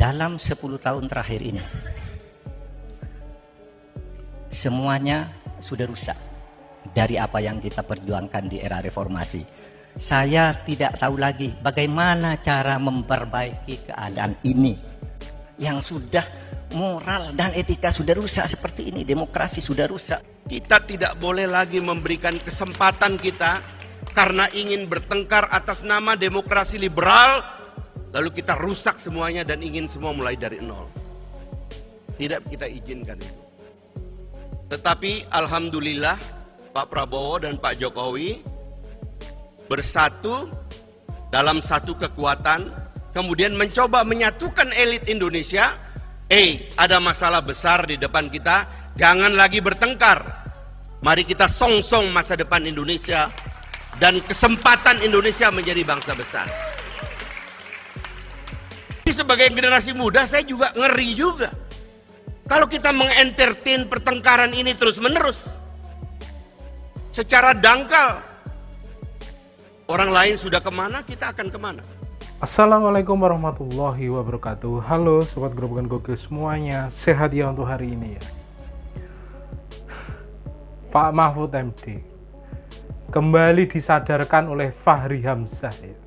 dalam 10 tahun terakhir ini semuanya sudah rusak dari apa yang kita perjuangkan di era reformasi. Saya tidak tahu lagi bagaimana cara memperbaiki keadaan ini yang sudah moral dan etika sudah rusak seperti ini, demokrasi sudah rusak. Kita tidak boleh lagi memberikan kesempatan kita karena ingin bertengkar atas nama demokrasi liberal, lalu kita rusak semuanya dan ingin semua mulai dari nol. Tidak kita izinkan itu. Tetapi alhamdulillah Pak Prabowo dan Pak Jokowi bersatu dalam satu kekuatan, kemudian mencoba menyatukan elit Indonesia. Ada masalah besar di depan kita, jangan lagi bertengkar. Mari kita song-song masa depan Indonesia dan kesempatan Indonesia menjadi bangsa besar. Sebagai generasi muda, saya juga ngeri juga kalau kita mengentertain pertengkaran ini terus-menerus secara dangkal. Orang lain sudah kemana, kita akan kemana. Assalamualaikum warahmatullahi wabarakatuh. Halo sobat Gerobogan Gokil semuanya, sehat ya untuk hari ini ya. Pak Mahfud MD kembali disadarkan oleh Fahri Hamzah ya.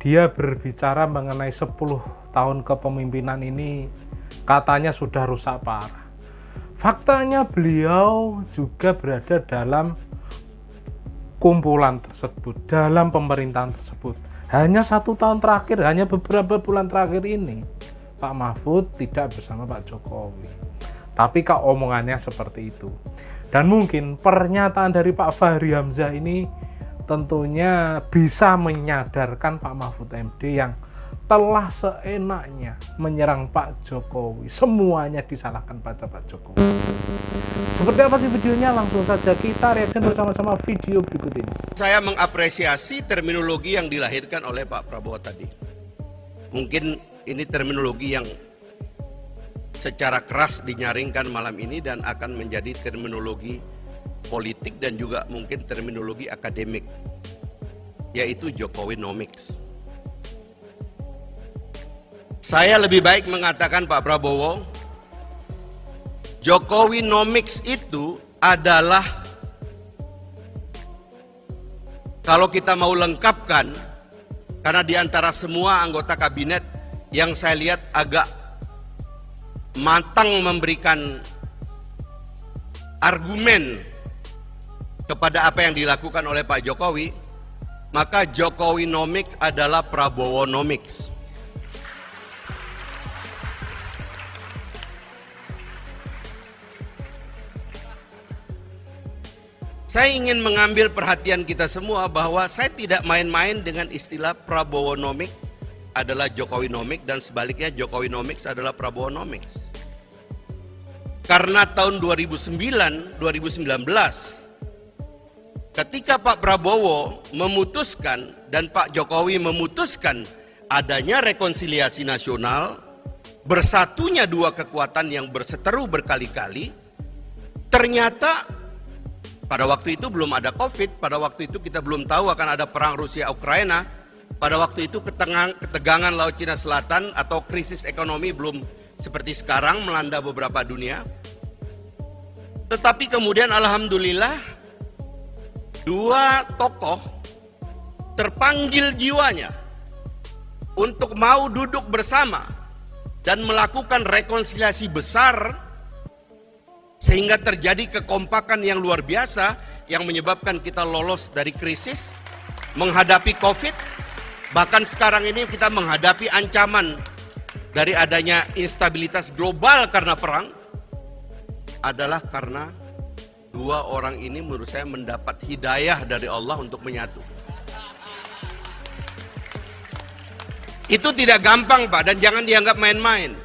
Dia berbicara mengenai 10 tahun kepemimpinan ini katanya sudah rusak parah. Faktanya beliau juga berada dalam kumpulan tersebut, dalam pemerintahan tersebut. Hanya 1 tahun terakhir, hanya beberapa bulan terakhir ini, Pak Mahfud tidak bersama Pak Jokowi. Tapi kok omongannya seperti itu. Dan mungkin pernyataan dari Pak Fahri Hamzah ini tentunya bisa menyadarkan Pak Mahfud MD yang telah seenaknya menyerang Pak Jokowi. Semuanya disalahkan pada Pak Jokowi. Seperti apa sih videonya? Langsung saja kita reaction bersama-sama video berikut ini. Saya mengapresiasi terminologi yang dilahirkan oleh Pak Prabowo tadi. Mungkin ini terminologi yang secara keras dinyaringkan malam ini dan akan menjadi terminologi politik dan juga mungkin terminologi akademik, yaitu Jokowinomics. Saya lebih baik mengatakan Pak Prabowo, Jokowinomics itu adalah, kalau kita mau lengkapkan, karena di antara semua anggota kabinet yang saya lihat agak matang memberikan argumen kepada apa yang dilakukan oleh Pak Jokowi, maka Jokowinomics adalah Prabowonomics. Saya ingin mengambil perhatian kita semua bahwa saya tidak main-main dengan istilah Prabowonomics adalah Jokowinomics dan sebaliknya Jokowinomics adalah Prabowonomics. Karena tahun 2019 ketika Pak Prabowo memutuskan dan Pak Jokowi memutuskan adanya rekonsiliasi nasional, bersatunya dua kekuatan yang berseteru berkali-kali, ternyata pada waktu itu belum ada COVID, pada waktu itu kita belum tahu akan ada perang Rusia-Ukraina, pada waktu itu ketegangan Laut Cina Selatan atau krisis ekonomi belum seperti sekarang melanda beberapa dunia. Tetapi kemudian alhamdulillah dua tokoh terpanggil jiwanya untuk mau duduk bersama dan melakukan rekonsiliasi besar, sehingga terjadi kekompakan yang luar biasa yang menyebabkan kita lolos dari krisis, menghadapi COVID, bahkan sekarang ini kita menghadapi ancaman dari adanya instabilitas global karena perang, adalah karena dua orang ini menurut saya mendapat hidayah dari Allah untuk menyatu. Itu tidak gampang Pak, dan jangan dianggap main-main.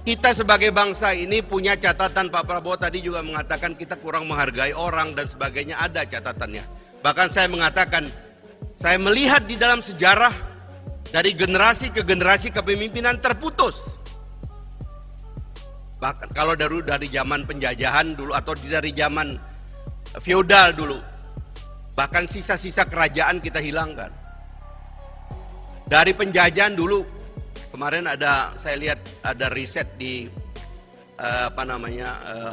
Kita sebagai bangsa ini punya catatan. Pak Prabowo tadi juga mengatakan kita kurang menghargai orang dan sebagainya, ada catatannya. Bahkan saya mengatakan, saya melihat di dalam sejarah dari generasi ke generasi kepemimpinan terputus. Bahkan kalau dari zaman penjajahan dulu atau dari zaman feodal dulu, bahkan sisa-sisa kerajaan kita hilangkan. Dari penjajahan dulu, kemarin saya lihat ada riset di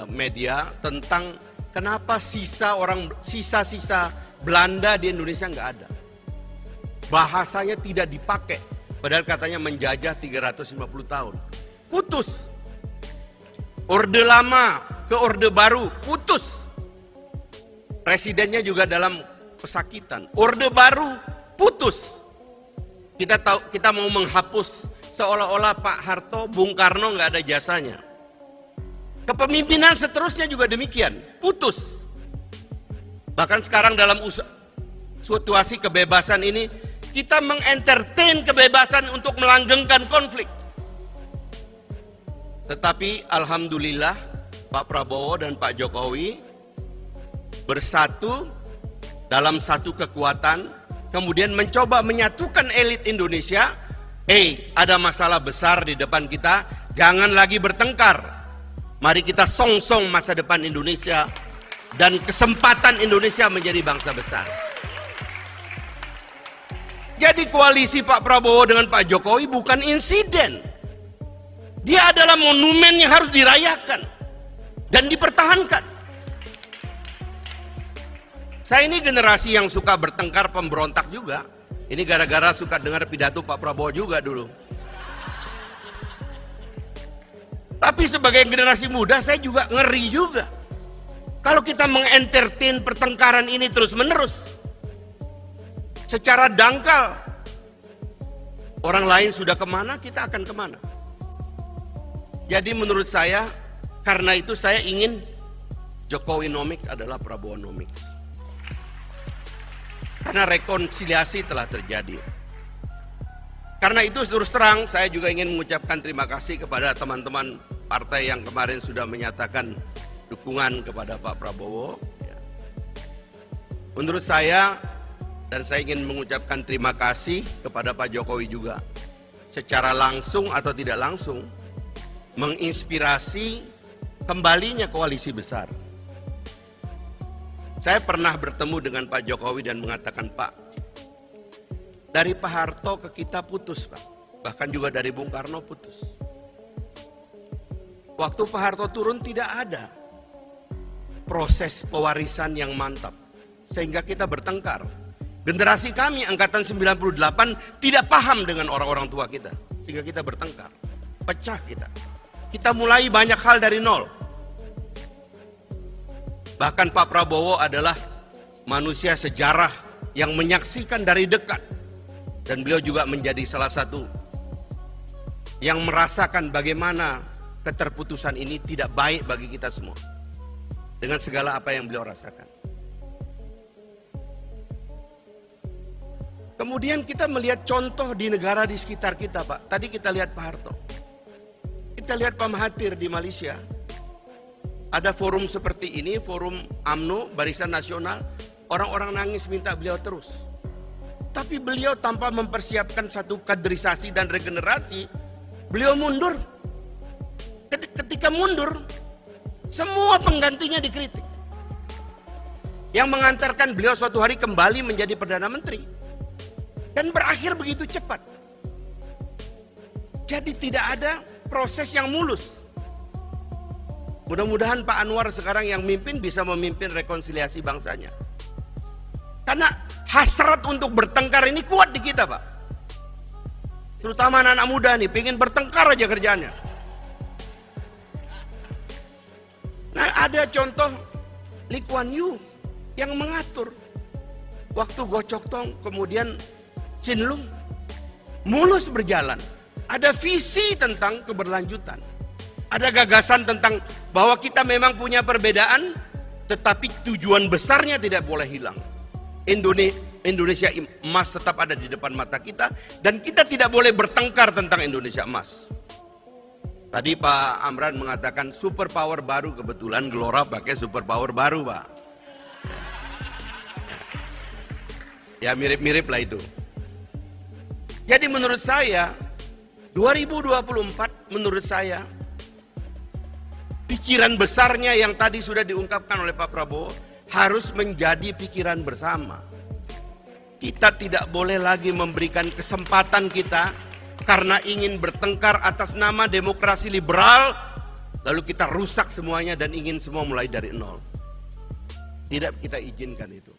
media tentang kenapa sisa-sisa Belanda di Indonesia nggak ada. Bahasanya tidak dipakai, padahal katanya menjajah 350 tahun. Putus. Orde Lama ke Orde Baru, putus. Presidennya juga dalam pesakitan. Orde Baru, putus. Kita mau menghapus seolah-olah Pak Harto, Bung Karno nggak ada jasanya. Kepemimpinan seterusnya juga demikian, putus. Bahkan sekarang dalam situasi kebebasan ini, kita mengentertain kebebasan untuk melanggengkan konflik. Tetapi alhamdulillah Pak Prabowo dan Pak Jokowi bersatu dalam satu kekuatan, kemudian mencoba menyatukan elit Indonesia. Ada masalah besar di depan kita, jangan lagi bertengkar. Mari kita song-song masa depan Indonesia dan kesempatan Indonesia menjadi bangsa besar. Jadi koalisi Pak Prabowo dengan Pak Jokowi bukan insiden. Dia adalah monumen yang harus dirayakan dan dipertahankan. Saya ini generasi yang suka bertengkar, pemberontak juga. Ini gara-gara suka dengar pidato Pak Prabowo juga dulu. Tapi sebagai generasi muda saya juga ngeri juga. Kalau kita mengentertain pertengkaran ini terus-menerus, secara dangkal, orang lain sudah kemana, kita akan kemana. Jadi menurut saya, karena itu saya ingin Jokowinomics adalah Prabowonomics. Karena rekonsiliasi telah terjadi. Karena itu terus terang saya juga ingin mengucapkan terima kasih kepada teman-teman partai yang kemarin sudah menyatakan dukungan kepada Pak Prabowo. Menurut saya, dan saya ingin mengucapkan terima kasih kepada Pak Jokowi juga, secara langsung atau tidak langsung, menginspirasi kembalinya koalisi besar. Saya pernah bertemu dengan Pak Jokowi dan mengatakan, Pak, dari Pak Harto ke kita putus, Pak. Bahkan juga dari Bung Karno putus. Waktu Pak Harto turun tidak ada proses pewarisan yang mantap. Sehingga kita bertengkar. Generasi kami, angkatan 98, tidak paham dengan orang-orang tua kita. Sehingga kita bertengkar. Pecah kita. Kita mulai banyak hal dari nol. Bahkan Pak Prabowo adalah manusia sejarah yang menyaksikan dari dekat. Dan beliau juga menjadi salah satu yang merasakan bagaimana keterputusan ini tidak baik bagi kita semua. Dengan segala apa yang beliau rasakan. Kemudian kita melihat contoh di negara di sekitar kita, Pak. Tadi kita lihat Pak Harto. Kita lihat Pak Mahathir di Malaysia. Ada forum seperti ini, forum UMNO, Barisan Nasional, orang-orang nangis minta beliau terus. Tapi beliau tanpa mempersiapkan satu kaderisasi dan regenerasi, beliau mundur. Ketika mundur, semua penggantinya dikritik. Yang mengantarkan beliau suatu hari kembali menjadi Perdana Menteri. Dan berakhir begitu cepat. Jadi tidak ada proses yang mulus. Mudah-mudahan Pak Anwar sekarang yang mimpin bisa memimpin rekonsiliasi bangsanya. Karena hasrat untuk bertengkar ini kuat di kita, Pak. Terutama anak-anak muda nih, pengen bertengkar aja kerjaannya. Nah, ada contoh Lee Kuan Yew yang mengatur. Waktu Gocok Tong, kemudian Chin Lung, mulus berjalan. Ada visi tentang keberlanjutan. Ada gagasan tentang bahwa kita memang punya perbedaan, tetapi tujuan besarnya tidak boleh hilang. Indonesia emas tetap ada di depan mata kita, dan kita tidak boleh bertengkar tentang Indonesia emas. Tadi Pak Amran mengatakan superpower baru, kebetulan Gelora pakai superpower baru, Pak. Ya mirip-mirip lah itu. Jadi menurut saya, 2024 menurut saya, pikiran besarnya yang tadi sudah diungkapkan oleh Pak Prabowo harus menjadi pikiran bersama. Kita tidak boleh lagi memberikan kesempatan kita karena ingin bertengkar atas nama demokrasi liberal, lalu kita rusak semuanya dan ingin semua mulai dari nol. Tidak kita izinkan itu.